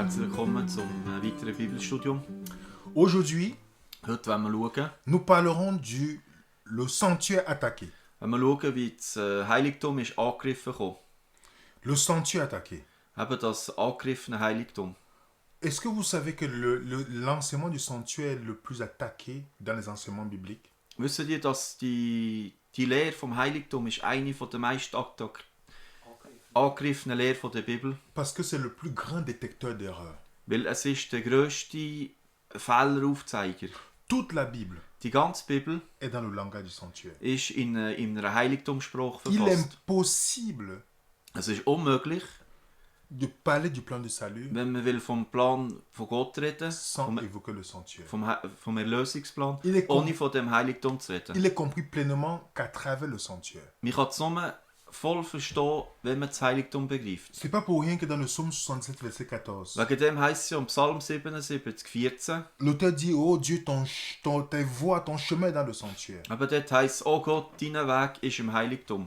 Herzlich willkommen zum weiteren Bibelstudium. Aujourd'hui, Heute wollen wir schauen, nous parlerons du le sanctuaire attaqué. wie das Heiligtum ist angegriffen kam. Le sanctuaire attaqué. Eben das angegriffene Heiligtum. Est-ce que vous savez que l'enseignement du sanctuaire est le plus attaqué dans les enseignements bibliques? Wisst ihr, dass die Lehre vom Heiligtum ist eine der meist angegriffenen Lehren der Bibel? Parce que c'est le plus grand détecteur d'erreurs. Weil es ist der grösste Fehleraufzeiger. Toute la Bible Die ganze Bibel est dans le langage du sanctuaire. ist in einer Heiligtumssprache Il est verfasst. impossible Es ist unmöglich, de parler du plan de salut wenn man will vom Plan von Gott reden, sans évoquer le sanctuaire. vom Erlösungsplan, Il est, ohne von dem Heiligtum zu reden. il est compris pleinement qu'à travers le sanctuaire. Man kann es nur voll verstehen, wenn man das Heiligtum begreift. C'est pas pour rien que dans le psaume 67, verset 14, Wegen dem heisst es ja im Psalm 77, 14, l'auteur dit: Oh Dieu, tes voies, ton chemin est dans le sanctuaire. aber dort heisst es, oh Gott, dein Weg ist im Heiligtum.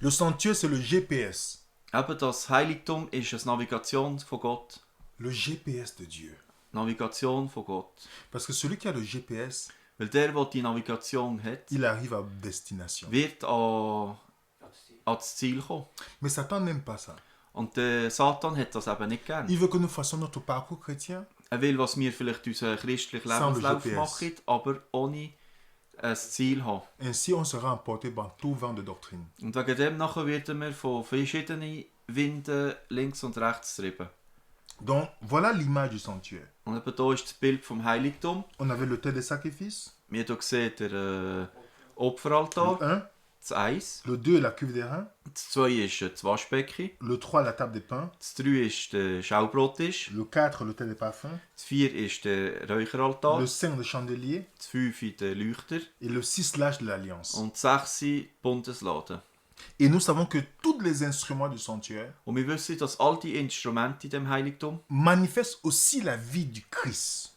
Le sanctuaire, c'est le GPS. Eben das Heiligtum ist eine Navigation von Gott. Le GPS de Dieu. Navigation von Gott. Parce que celui qui a le GPS, Weil der die Navigation hat, il arrive à destination. wird an das Ziel kommen. Mais Satan n'aime pas ça. Und der Satan hat das eben nicht gern. Il veut que nous fassions notre parcours chrétien Er will, was wir vielleicht unseren christlichen Sans le Lebenslauf GPS. machen, aber ohne ein Ziel haben. Ainsi, on sera emporté par tout vent de doctrine. Und wegen dem nachher werden wir von verschiedenen Winden links und rechts treiben. Donc, voilà l'image du sanctuaire. Und eben hier ist das Bild vom Heiligtum. On avait l'autel des sacrifices, Wir hier sehen den le Opferaltar, 1, das 1. le 2, la cuve des reins, Das 2 ist das Waschbecken. le 3, la table des pains, Das 3 ist der Schaubrottisch. le 4, l'autel des parfums, Das 4 ist der Räucheraltar. le 5, le chandelier, Das 5 der Leuchter. et le 6, l'âge de l'alliance. Und das 6 die Bundeslade. Et nous savons que tous les instruments du sanctuaire Und wir wissen, dass all die Instrumente in dem Heiligtum manifestent aussi la vie du Christ.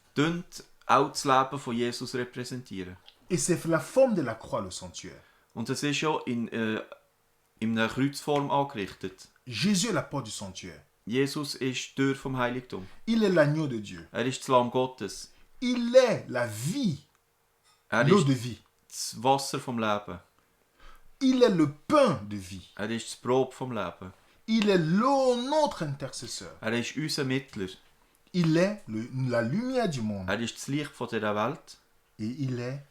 auch das Leben von Jesus repräsentieren. Et c'est la forme de la croix, le sanctuaire. Und das ist ja in einer Kreuzform angerichtet. Jésus est la porte du sanctuaire. Jesus ist die Tür vom Heiligtum. Il est l'agneau de Dieu. Er ist das Lamm Gottes. Il est la vie, Er l'eau ist de vie. das Wasser vom Leben. Il est le pain de vie. Er ist das Brot vom Leben. Il est notre intercesseur. Er ist unser Mittler. Il est la lumière du monde. Er ist das Licht von dieser Welt. Et il est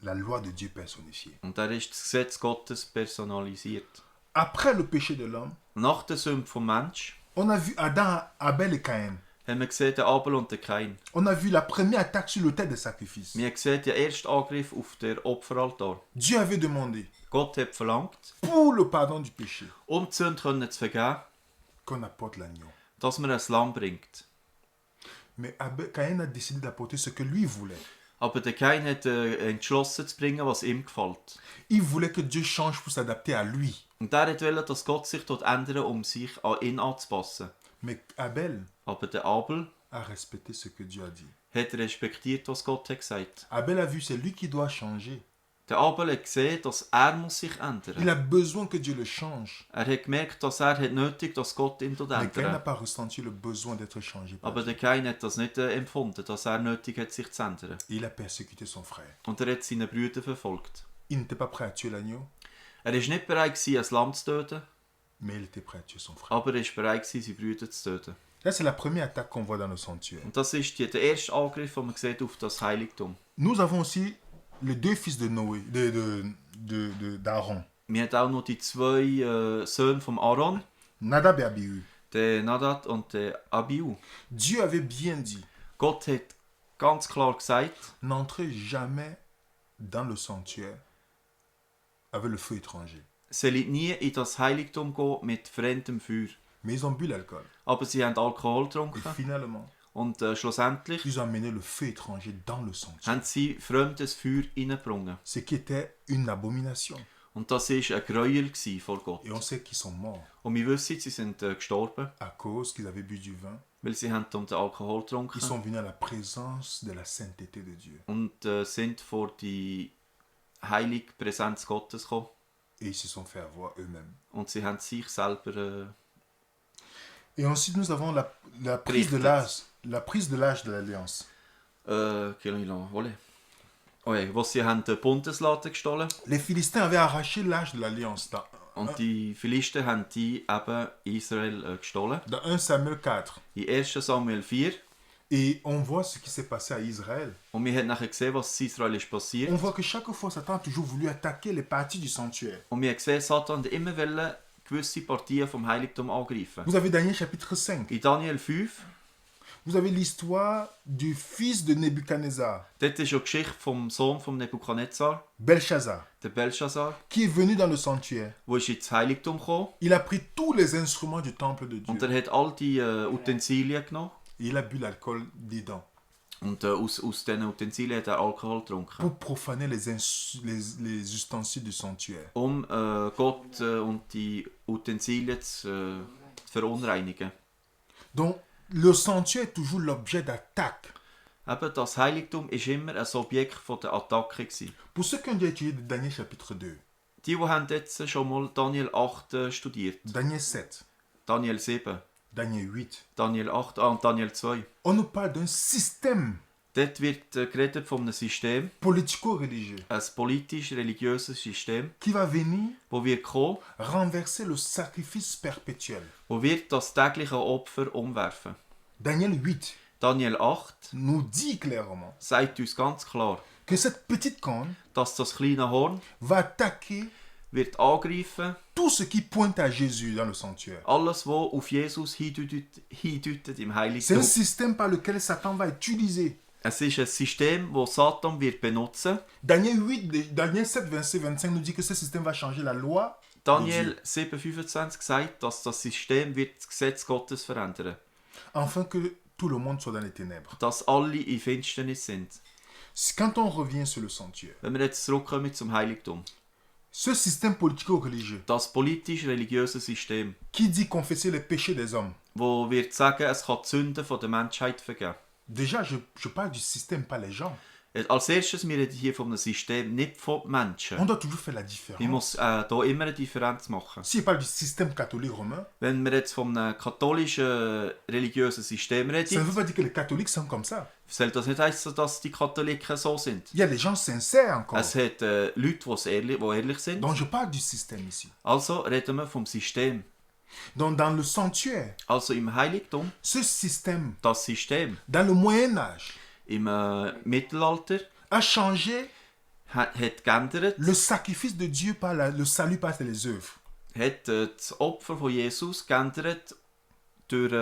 la loi de Dieu personnifiée. Und er ist das Gesetz Gottes personalisiert. Après le péché de l'homme, Nach der Sünde vom Mensch on a vu Adam, Abel et Caïn. haben wir gesehen den Abel und den Kain. On a vu la première attaque sur l'autel des sacrifices. Wir haben gesehen den ersten Angriff auf den Opferaltar. Dieu avait demandé, Gott hat verlangt, pour le pardon du péché, um die Sünde zu vergeben, qu'on apporte l'agneau. dass man ein Lamm bringt. Mais Caïn a décidé d'apporter ce que lui voulait. Aber der Kain hat entschlossen zu bringen, was ihm gefällt. Il voulait que Dieu change pour s'adapter à lui. Und er wollte, dass Gott sich dort ändert, um sich an ihn anzupassen. Mais Abel Aber der Abel a respecté ce que Dieu a dit. hat respektiert, was Gott hat gesagt. Abel a vu, c'est lui qui doit changer. Der Abel hat gesehen, dass er muss sich ändern. Il a besoin que Dieu le change. Er hat gemerkt, dass er hat nötig, dass Gott ihn dort Mais Caïn n'a ändert. pas ressenti le besoin d'être changé par Aber Dieu. der Kain hat das nicht empfunden, dass er nötig hat, sich zu ändern. Il a persécuté son frère. Und er hat seine Brüder verfolgt. Il n'était pas prêt à tuer l'agneau, Er war nicht bereit, ein Lamm zu töten, mais il était prêt à tuer son frère. aber er war bereit, seine Brüder zu töten. Là, c'est la première attaque qu'on voit dans le sanctuaire. Und das ist der erste Angriff, den man sieht auf das Heiligtum. Nous avons aussi les deux fils de Noé, d'Aaron, Wir haben auch noch die zwei Söhne von Aaron, Nadab et Abihu. den Nadab und den Abihu. Dieu avait bien dit, Gott hat ganz klar gesagt, n'entrez jamais dans le sanctuaire avec le feu étranger. sollt nie in das Heiligtum gehen mit fremdem Feuer. Mais ils ont bu l'alcool. Aber sie haben Alkohol Et getrunken finalement, und schlussendlich ils ont amené le feu étranger dans le sanctuaire. haben sie fremdes Feuer reingebracht. Ce qui était une abomination. Und das war ein Gräuel vor Gott. Et on sait qu'ils sont morts Und wir wissen, sie sind gestorben, à cause qu'ils avaient bu du vin. weil sie haben den Alkohol Ils getrunken sont venus à la présence de la sainteté de Dieu. und sind vor die heilige Präsenz Gottes gekommen. Et ils se sont fait avoir eux-mêmes. Und sie haben sich selber Et ensuite, nous avons la prise de l'âge de l'Alliance. Quel ils l'ont volé. Ouais, wo sie haben den Bundesladen gestohlen. Les Philistins avaient arraché l'âge de l'Alliance Und die Philister haben die eben Israel gestohlen. dans 1 Samuel 4. In 1. Samuel 4. Et on voit ce qui s'est passé à Israël. Und wir haben nachher gesehen, was in Israel ist passiert. On voit que chaque fois, Satan a toujours voulu attaquer les parties du sanctuaire. Und wir haben gesehen, Satan hat immer gewisse Partien vom Heiligtum angreifen. Vous avez Daniel chapitre 5. In Daniel 5, Vous avez l'histoire du fils de Nebuchadnezzar, dort ist eine Geschichte vom Sohn von Nebukadnezar, Belshazzar, der Belshazzar, qui est venu dans le sanctuaire. wo ist ins Heiligtum gekommen. Il a pris tous les instruments du temple de Dieu. Und er hat all die Utensilien genommen. Et il a bu l'alcool dedans Und aus diesen Utensilien hat er Alkohol getrunken. pour profaner les ustensiles du sanctuaire. Gott und die Utensilien zu verunreinigen. Donc, le sanctuaire est toujours l'objet d'attaque. Eben, das Heiligtum war immer ein Objekt von der Attacke gewesen. Pour ceux qui ont déjà étudié Daniel chapitre 2, Die haben jetzt schon mal Daniel 8 studiert, Daniel 7, Daniel 7, Daniel 8, Daniel 8 und Daniel 2. on nous parle d'un système Dort wird geredet von einem System, politico-religieux ein politisch-religiöses System, qui va venir wo wird kommen, renverser le sacrifice perpétuel. wo wird das tägliche Opfer umwerfen. Daniel 8 Daniel 8 nous dit clairement sagt uns ganz klar, que cette petite corne dass das kleine Horn va attaquer wird angreifen, tout ce qui pointe à Jésus dans le sanctuaire. alles, was auf Jesus hindeutet im C'est un Heiligtum. système par lequel Satan va utiliser. Es ist ein System, das Satan wird benutzen. Daniel 7, verset 25 nous dit que ce système va changer la loi. Daniel 7,25 sagt, dass das System wird das Gesetz Gottes verändern, Afin que tout le monde soit dans les ténèbres. dass alle in Finsternis sind. Quand on revient sur le sanctuaire, Wenn wir jetzt zurückkommen zum Heiligtum, ce système politico-religieux das politisch-religiöse System, qui dit confesser les péchés des hommes, wo wird sagen, es kann die Sünden der Menschheit vergeben. déjà je parle du système, pas les gens. Als erstes, wir reden hier von einem System, nicht von On Menschen. doit toujours faire la Ich différence. muss hier immer eine Differenz machen. Si je parle du système catholique romain, Wenn wir jetzt von einem katholischen religiösen System ça ne reden, veut pas dire que les catholiques sont comme ça. soll das nicht heißen, dass die Katholiken so sind. Il y a des gens sincères encore. Es hat Leute, die ehrlich sind. Donc je parle du système ici. Also reden wir vom System. Donc dans le sanctuaire, Also im Heiligtum, ce système, das System dans le Moyen Âge, im Mittelalter a changé hat geändert, le sacrifice de Dieu par le salut par les œuvres. hat das Opfer von Jesus geändert durch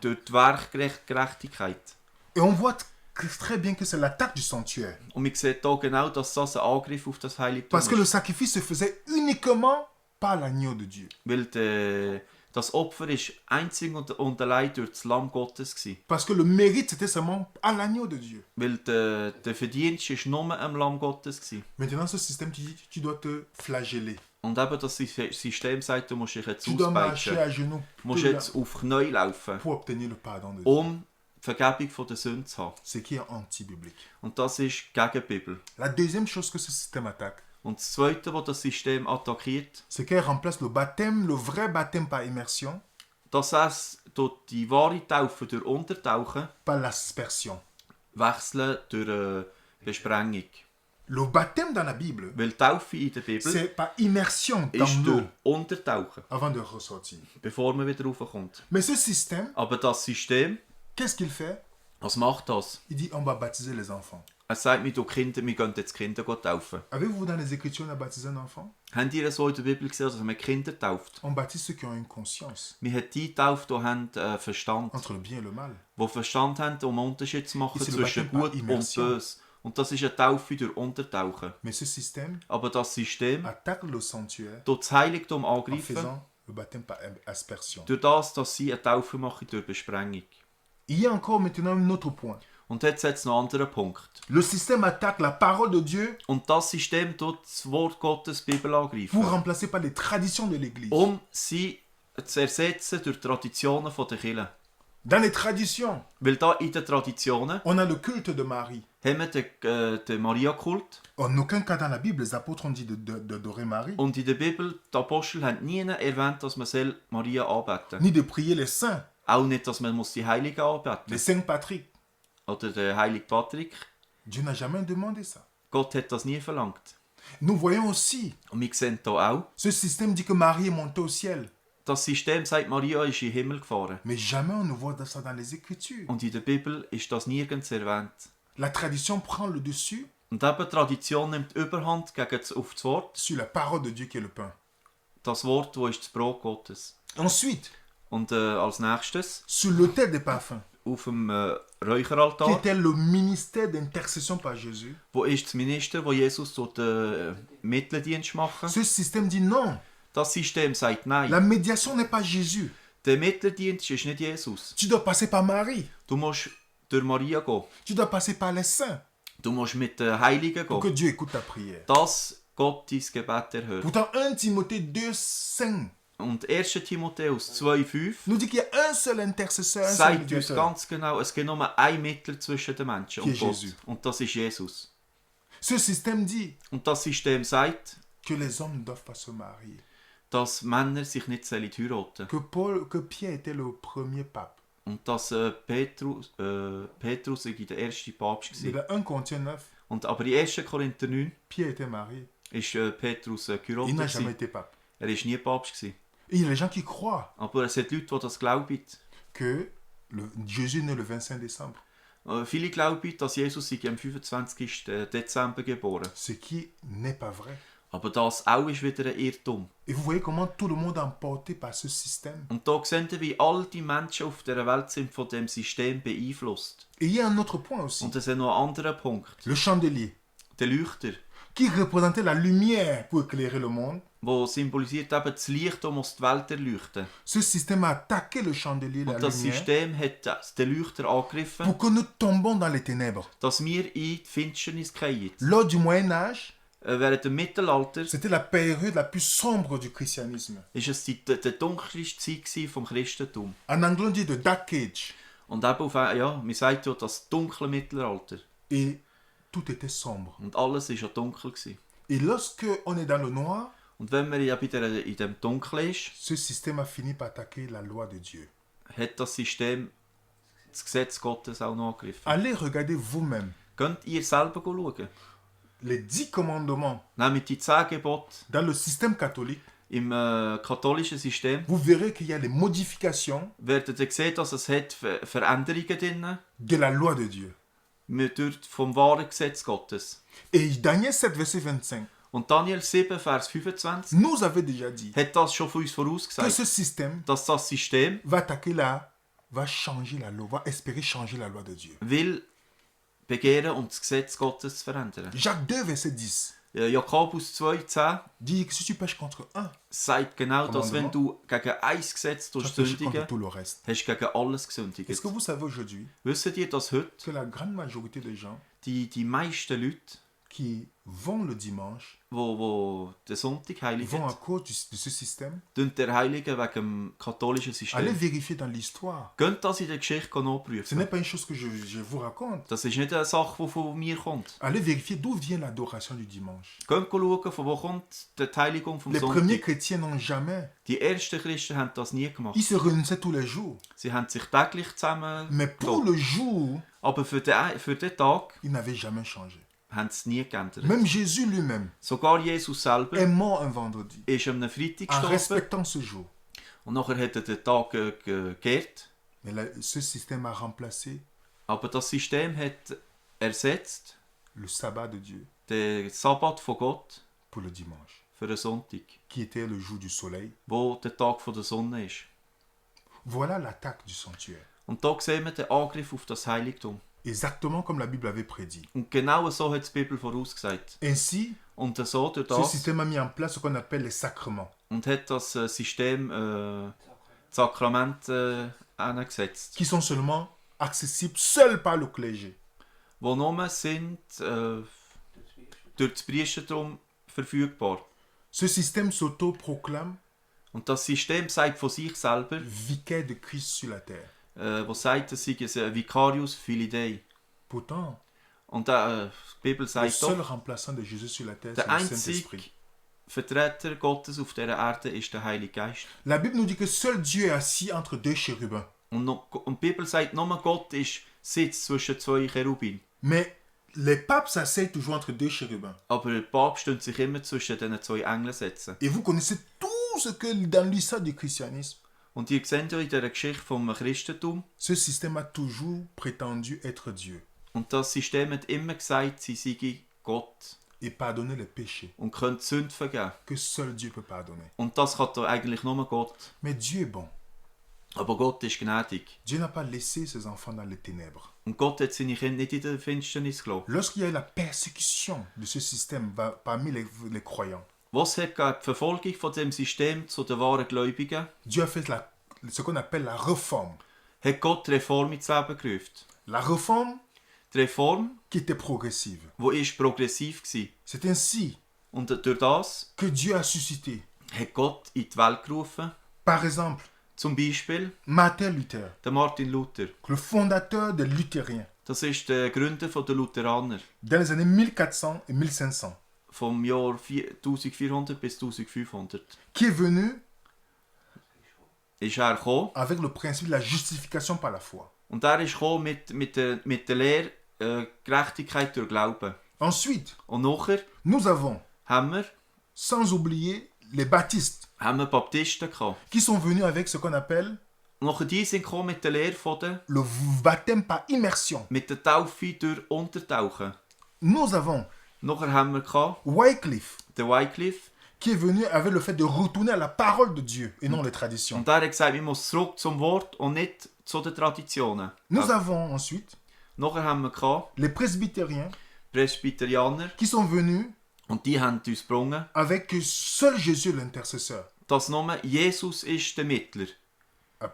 die Werkgerechtigkeit. Et on voit très bien que c'est l'attaque du sanctuaire. Und man sieht hier genau, dass das ein Angriff auf das Heiligtum Parce que le ist. sacrifice se faisait uniquement par l'agneau de Dieu. Weil das Opfer ist einzig und allein durch das Lamm Gottes gewesen. Parce que le mérite, c'était seulement à l'agneau de Dieu. Weil der Verdienst ist nur am Lamm Gottes gewesen. Maintenant, ce système, tu dois te flageller. Und eben das System sagt, du musst dich jetzt Tu dois marcher auspeitschen. à genoux Du musst jetzt auf Knie laufen, pour obtenir le pardon de Dieu. um die Vergebung von der Sünde zu haben. Ce qui est anti-biblique. Und das ist gegen die Bibel. La deuxième chose que ce système attaque, Und das Zweite, was das System attackiert, c'est qu'elle remplace le baptême, le vrai baptême par immersion, dass es durch die wahre Taufe durch Untertauchen par l'aspersion. wechseln durch Besprengung. Le baptême dans la Bible, Weil die Taufe in der Bibel c'est par immersion dans ist l'eau durch Untertauchen, avant de ressortir. bevor man wieder raufkommt. Mais ce système, Aber das System, qu'est-ce qu'il fait? was macht das? Il dit on va baptiser les enfants. Es sagt mir, wir gehen jetzt Kinder taufen. Avez-vous dans les Écritures, on a baptisé un enfant? Habt ihr so in der Bibel gesehen, dass man Kinder tauft? On baptise ceux qui ont une conscience Wir haben die getauft, die haben Verstand. entre le bien et le mal. Die Verstand haben, um einen Unterschied zu machen Ist zwischen der Gut und Immersion. Böse. Und das ist eine Taufe durch Untertauchen. Mais ce système Aber das System attaque le sanctuaire durch das Heiligtum en angreifen, faisant le baptême par aspersion. durch das, dass sie eine Taufe machen durch Besprengung. Il y a encore maintenant un autre point. Und jetzt hat es noch einen anderen Punkt. Le système attaque la parole de Dieu Und das System tut das Wort Gottes, die Bibel pour angreifen, remplacer par les traditions de l'Église. sie zu ersetzen durch Traditionen der Kirche. Dans les traditions, Weil da in den Traditionen on a le culte de Marie. haben wir den Maria-Kult. En aucun cas dans la Bible, les apôtres ont dit d'adorer Marie, Und in der Bibel, die Apostel haben nie erwähnt, dass man Maria anbeten soll. ni de prier les saints, Auch nicht, dass man die Heiligen anbeten les saints Patrick. muss. Oder den Heiligen Patrick. Dieu n'a jamais demandé ça. Gott hat das nie verlangt. Nous voyons aussi, Und wir sehen hier auch, ce système dit que Marie est montée au ciel. das System sagt, Maria ist in den Himmel gefahren. Mais jamais on ne voit ça dans les Écritures. Und in der Bibel ist das nirgends erwähnt. La tradition prend le dessus Und eben die Tradition nimmt Überhand auf das Wort. sur la parole de Dieu qui est le pain. Das Wort, das ist das Brot Gottes. Ensuite, Und als nächstes, sur l'autel des parfums, auf dem qui Räucheraltar, était le ministère d'intercession par Jésus, wo ist das Minister, wo Jesus den Mitteldienst machen. ce système dit non. Das System sagt nein. La médiation n'est pas Jésus. Der Mitteldienst ist nicht Jesus. Tu dois passer par Marie. Du musst durch Maria gehen. Tu dois passer par les saints Du musst mit den Heiligen pour que gehen. Dieu écoute ta prière. Dass Gott dein Gebet erhört. Pourtant, 1 Timothée 2, 5 Und 1. Timotheus 2,5 nous dit qu'il y a un seul intercesseur, un seul sagt uns médiateur, ganz genau, es gibt nur ein Mittler zwischen den Menschen und Qui est Gott. Jésus. Und das ist Jesus. Ce système dit Und das System sagt, que les hommes ne doivent pas se marier. dass Männer sich nicht heiraten sollen. Que Pierre était le premier pape. Und dass Petrus der erste Papst Mais war. dans 1 Corinthiens 9, Und aber in 1. Korinther 9 Pierre était marié. ist Petrus Il geheiratet. n'a jamais gewesen. été pape. Er war nie Papst gewesen. Et il y a des gens qui croient Aber es gibt Leute, die das glauben. que Jésus est né le 25 décembre. Viele glauben, dass Jesus sich am 25. Dezember geboren. Ce qui n'est pas vrai. Aber das auch ist wieder ein Irrtum. Et vous voyez comment tout le monde est emporté par ce système. Und da sehen wir, wie all die Menschen auf dieser Welt sind von dem System beeinflusst. Et il y a un autre point aussi. Und es ist noch ein anderer Punkt. Le chandelier, Der Leuchter, qui représentait la lumière pour éclairer le monde. der symbolisiert eben das Licht, das muss die Welt erleuchten. Ce système a attaqué le chandelier, la Und das lumière, System hat den Leuchter angegriffen, pour que nous tombons dans les ténèbres. dass wir in die Finsternis fallen. Lors du Moyen-Âge, Während dem Mittelalter c'était la période la plus sombre du christianisme. war es die dunkelste Zeit vom Christentum. En anglais, on dit the Dark Age. Und eben man sagt ja das dunkle Mittelalter. Et tout était sombre. Und alles war ja dunkel gewesen. Et lorsque on est dans le noir, Und wenn man ja wieder in dem Dunkel ist, ce système a fini par attaquer la loi de Dieu. hat das System das Gesetz Gottes auch noch angegriffen. Allez regarder vous-même Könnt ihr selber schauen. les 10 commandements Nehmt die 10 Gebote dans le système catholique. im katholischen System, Vous verrez qu'il y a les modifications werdet ihr sehen, dass es hat Veränderungen drin de la loi de Dieu. vom wahren Gesetz Gottes. Et Daniel 7, verset 25, Und Daniel 7, Vers 25 nous avait déjà dit hat das schon von uns que vorausgesagt, ce système dass das System va changer la loi, va espérer changer la loi de Dieu. will begehren, um das Gesetz Gottes zu verändern. Jacques 2, verset 10, Jakobus 2,10 dit que si tu pêches contre un, sagt genau, dass wenn du gegen ein Gesetz tu vas pécher sündigen, contre tout le reste. hast du gegen alles gesündigt. Est-ce que vous savez aujourd'hui Wisst ihr, dass heute que la grande majorité des gens die meisten Leute, qui vont le dimanche wo den Sonntag heiligen, vont à cause de ce système? der Heiligen wegen dem katholischen Allez System. vérifier dans l'histoire. Könnt das in der Geschichte Ce nachprüfen. n'est pas une chose que je vous raconte. Das ist nicht eine Sache, die von mir kommt. Allez vérifier d'où vient l'adoration du dimanche. Könnt schauen, von wo kommt die Heiligung vom Les premiers Sonntag. chrétiens n'ont jamais. Die ersten Christen haben das nie gemacht. Ils se réunissaient tous les jours. Sie haben sich täglich zusammen. Mais pour le jour, Aber für den Tag ils n'avaient jamais changé. haben sie es nie geändert. Même Jésus lui-même Sogar Jesus selber est mort un vendredi ist am Freitag en gestorben respectant ce jour. und nachher hat er den Tag geehrt. Mais ce système a remplacé Aber das System hat ersetzt le sabbat de Dieu den Sabbat von Gott pour le dimanche, für den Sonntag, qui était le jour du soleil. wo der Tag von der Sonne ist. Voilà l'attaque du sanctuaire. Und da sehen wir den Angriff auf das Heiligtum. Exactement comme la Bible avait prédit. Und genau so hat die Bibel vorausgesagt. Ainsi, Und so durch ce das système a mis en place ce qu'on appelle les sacrements, und hat das System Sakrament angesetzt, qui sont seulement accessibles seul par le clergé. die nur sind durch das Priestertum verfügbar. Ce système s'auto-proclame Und das System sagt von sich selber, vicaire de Christ sur la terre. was sagt, es sei ein Vicarius Filii Dei. Pourtant, Und die Bibel Le sagt seul doch, remplaçant de Jésus sur la terre, der c'est le einzige Saint-Esprit. Vertreter Gottes auf dieser Erde ist der Heilige Geist. La Bible nous dit que seul Dieu est assis entre deux chérubins. Und die Bibel sagt, nur Gott ist Sitz zwischen zwei Cherubim. Mais les papes s'asseyent toujours entre deux chérubins. Aber der Papst stünde sich immer zwischen diesen zwei Engeln setzen. Et vous connaissez tout ce que dans l'histoire du christianisme, Und ihr seht ja in dieser Geschichte vom Christentum, ce système a toujours prétendu être Dieu und das System hat immer gesagt, sie sei Gott et pardonner les péchés und könnte Sünde vergeben. que seul Dieu peut pardonner. Und das kann da eigentlich nur Gott. Mais Dieu est bon. Aber Gott ist gnädig. Dieu n'a pas laissé ses enfants dans les ténèbres. Und Gott hat seine Kinder nicht in der Finsternis gelassen. Lorsqu'il y a eu la persécution de ce système parmi les croyants, Was hat die Verfolgung von dem System zu den wahren Gläubigen? Dieu a fait ce qu'on appelle la réforme. Hat Gott die Reform ins Leben gerufen. La réforme Die Reform, qui était progressive. die progressiv war. C'est ainsi Und durch das que Dieu a suscité, hat Gott in die Welt gerufen. par exemple, Zum Beispiel Martin Luther, der Martin Luther. le fondateur des luthériens, Das ist der Gründer der Lutheraner. dans les années 1400 et 1500, Vom Jahr 1400 bis 1500. qui est venu Ist er gekommen. avec le principe de la justification par la foi. Und er ist gekommen mit der Lehre Gerechtigkeit durch Glauben. Ensuite, Und nachher nous avons, haben sans oublier, les baptistes, wir Baptisten gehabt. qui sont venus avec ce qu'on appelle Und nachher die sind gekommen mit der Lehre von le baptême par immersion. mit der Taufe durch Untertauchen. Nous avons Nachher haben wir gehabt, Wycliffe, den Wycliffe. qui est venu avec le fait de retourner à la parole de Dieu et non les traditions. Und der hat gesagt, wir müssen zurück zum Wort und nicht zu den Traditionen. Nous avons ensuite Nachher haben wir gehabt, les presbytériens, Presbyterianer. qui sont venus Und die haben uns gebrungen, avec que seul Jésus est l'intercesseur. dass nur Jesus ist der Mittler.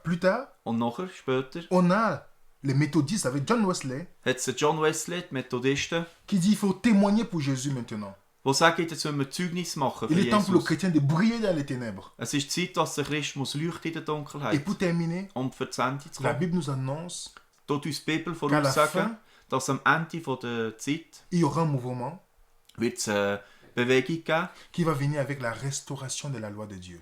Plus tard, Und nachher, später, on a les méthodistes avec John Wesley hat es John Wesley, die Methodisten, qui dit qu'il faut témoigner pour Jésus maintenant. die sagen, jetzt müssen wir Zeugnis machen für Il est temps pour le Jesus. chrétien de briller dans les ténèbres. Es ist Zeit, dass der Christ muss leuchten in der Et Dunkelheit. pour terminer, Und für das Ende zu la kommen, Bible nous annonce tut uns die Bibel qu'à la voraussagen, fin, dass am Ende der Zeit il y aura un mouvement wird es eine Bewegung geben, qui va venir avec la restauration de la loi de Dieu.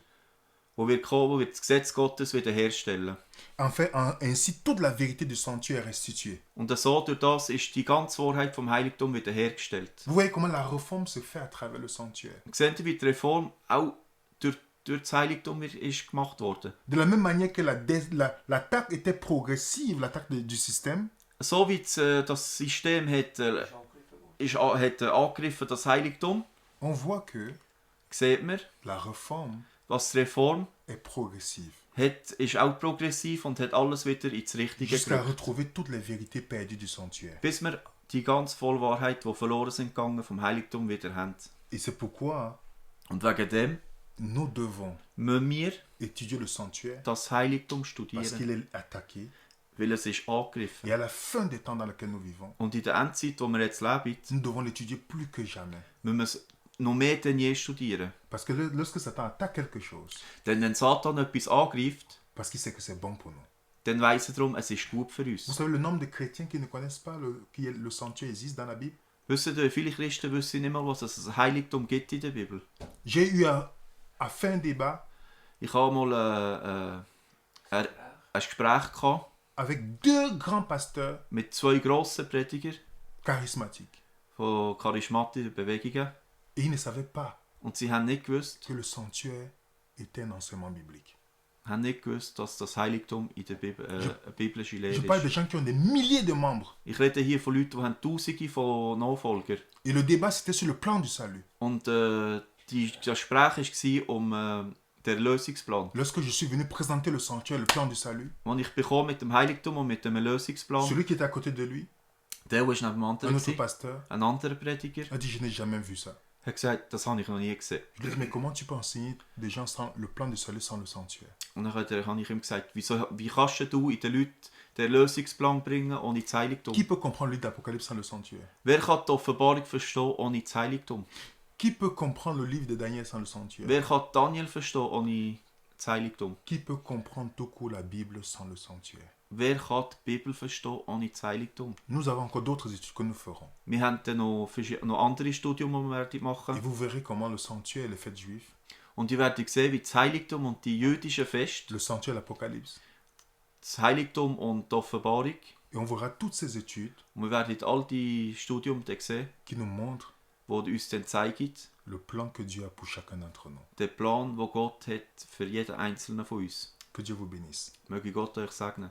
wo wird kommen, wo wird das Gesetz Gottes wiederherstellen. Enfin, ainsi, toute la vérité du sanctuaire est restituée. Und so durch das ist die ganze Wahrheit vom Heiligtum wiederhergestellt. Vous voyez comment la réforme se fait à travers le sanctuaire. Seht ihr, wie die Reform auch durch das Heiligtum ist gemacht worden? De la même manière que l'attaque était progressive, l'attaque du système, So wie das System hat angegriffen, das Heiligtum, on voit que sieht man, la réforme was die Reform est progressive. ist auch progressiv und hat alles wieder ins Richtige Jusqu'à gerückt. retrouver toutes les vérités perdues du sanctuaire. Bis wir die ganze Vollwahrheit, die verloren sind gegangen, vom Heiligtum wieder haben. Et c'est pourquoi Und wegen dem nous devons müssen wir étudier le sanctuaire, das Heiligtum parce studieren, qu'il est attaqué. weil es ist angegriffen. Et à la fin des temps dans lesquels nous vivons, Und in der Endzeit, wo wir jetzt leben, nous devons l'étudier plus que jamais. müssen wir es noch mehr denn je studieren. Parce que lorsque Satan attaque quelque chose, Denn wenn Satan etwas angreift, parce qu'il sait que c'est bon pour nous. dann weiss er darum, es ist gut für Vous uns. savez le nombre de chrétiens qui ne connaissent pas que le sanctuaire existe dans la Bible? Wisst ihr, viele Christen wissen nicht mal, was es ein Heiligtum gibt in der Bibel. J'ai eu à faire un débat Ich habe mal ein Gespräch gehabt avec deux grands pasteurs mit zwei grossen Predigern charismatiques. von charismatischen Bewegungen. Et ils ne savaient pas Und sie haben nicht gewusst, que le sanctuaire était un enseignement biblique. dass das Heiligtum in der Bibel, eine biblische Je Lehre parle de ist. gens qui ont des milliers de membres. Ich rede hier von Leuten, die haben Tausende von Nachfolgern. Et le débat, c'était sur le plan du salut. Und das Gespräch war der Erlösungsplan. Lorsque je suis venu présenter le sanctuaire, le plan du salut, Und ich bekomme mit dem Heiligtum und mit dem Erlösungsplan. celui qui était à côté de lui, Der war neben dem un anderen. autre gewesen. pasteur, Ein anderer Prediger a dit, je n'ai jamais vu ça. hat gesagt, das habe ich noch nie gesehen. Je lui ai dit, mais comment tu peux enseigner des gens sans le plan du salut sans le sanctuaire? Und dann habe ich ihm gesagt, wie kannst du in den Leuten den Erlösungsplan bringen ohne das Heiligtum? Qui peut comprendre le livre d'Apocalypse sans le sanctuaire? Wer kann die Offenbarung verstehen ohne das Heiligtum? Qui peut comprendre le livre de Daniel sans le sanctuaire? Wer kann Daniel verstehen ohne das Heiligtum? Qui peut comprendre tout court la Bible sans le sanctuaire? wer kann die Bibel verstehen ohne das Heiligtum? Nous avons encore d'autres études que nous ferons. Wir haben dann noch andere Studien, die wir werden Et machen. vous verrez comment le sanctuaire et les fêtes juives, Und ihr werdet sehen, wie das Heiligtum und die jüdischen Feste, le sanctuaire et l'Apocalypse. das Heiligtum und die Offenbarung, Et on verra toutes ces études und wir werden all die Studium dann sehen, qui nous montrent die uns dann zeigen, le plan que Dieu a pour chacun d'entre nous. den Plan, den Gott hat für jeden einzelnen von uns. Que Dieu vous bénisse. Möge Gott euch segnen.